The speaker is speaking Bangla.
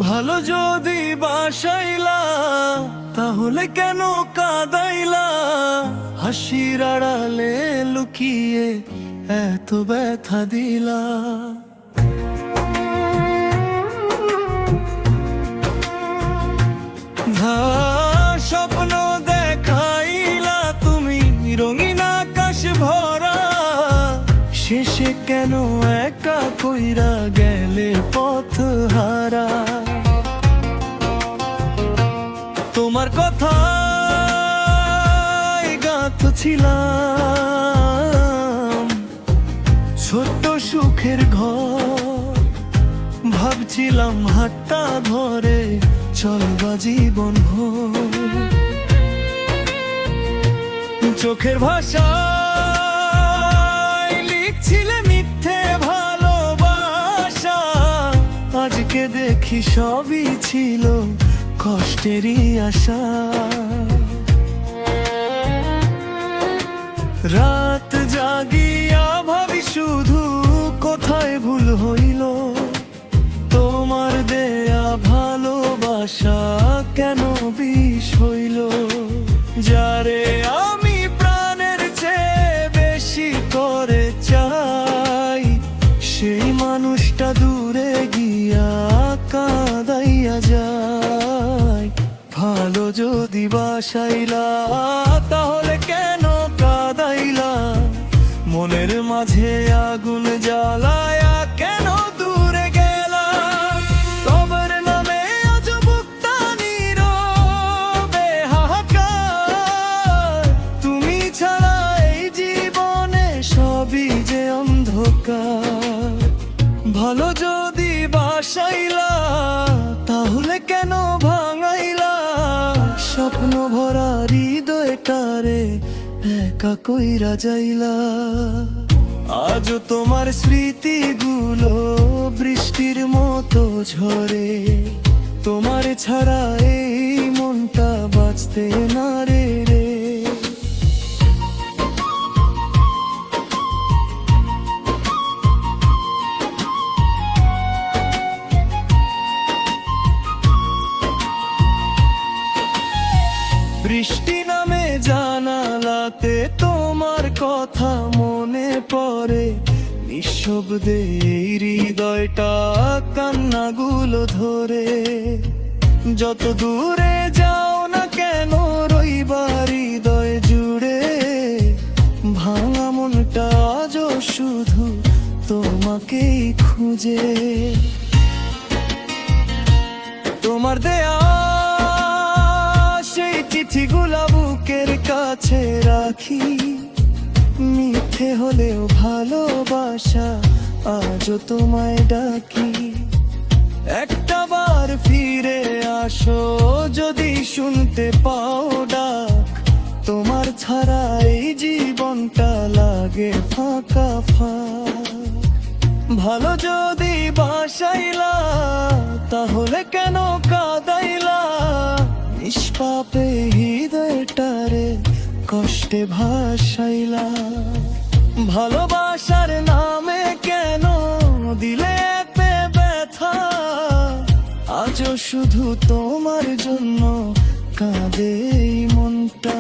ভালো যদি বাসাইলা তাহলে কেন কাঁদাইলা? হাসির আড়ালে লুকিয়ে এত ব্যথা দিলা। স্বপ্ন দেখাইলা তুমি রঙিন আকাশ ভরা, শেষে কেন একা কইরা গেলে পথ হারা? তোমার কথা গাথ ছিলাম ছোট্ট সুখের ঘর, ভাবছিলাম হাতটা ধরে চলবা জীবন ভোর। চোখের ভাষায় লিখছিলে মিথ্যে ভালোবাসা, আজকে দেখি সবই ছিল কষ্টেরই আশা। রাত জাগিয়া ভাবি শুধু কোথায় ভুল হইল, তোমার দেয়া ভালোবাসা কেন বিষ হইল? যারে আমি প্রাণের চেয়ে বেশি করে চাই, সেই মানুষটা দূরে গিয়া কাঁদাইয়া যায়। ভালো যদি বাসাইলা তাহলে কেন কাঁদাইলা? মনের মাঝে আগুন জ্বালায়া কেন দূরে গেলা? তোমার নামে আজ বুকটা নীরবে হাহাকার, তুমি ছাড়া এই জীবনে সবই যে অন্ধকার। ভালো যদি বাসাইলা তাহলে কেন ভাঙাইলা? স্বপ্ন ভরা হৃদয়টারে একা কইরা যাইলা। আজও তোমার স্মৃতিগুলো বৃষ্টির মতো ঝরে, তোমার ছাড়া এই মনটা বাঁচতে না রে রে। বৃষ্টি নামে জানালাতে তোমার কথা মনে পড়ে, নিঃশব্দে এই হৃদয়টা কান্নাগুলো ধরে। যত দূরে যাও না কেন রইবা হৃদয় জুড়ে, ভাঙা মনটা আজও শুধু তোমাকেই খুঁজে। তোমার দেয়া সেই চিঠিগুলা বুকের কাছে রাখি, মিথ্যে হলেও ভালোবাসা আজও তোমায় ডাকি। একটা বার ফিরে আসো যদি শুনতে পাও ডাক, তোমার ছাড়া এই জীবনটা লাগে ফাঁকা ফাঁক। ভালো যদি বাসাইলা তাহলে কেন কাঁদাইলা? নিষ্পাপে হৃদয়টারে কষ্টে ভাসাইলা। ভালোবাসার নামে কেন দিলে এতে ব্যথা? আজও শুধু তোমার জন্য কাঁদে এই মনটা।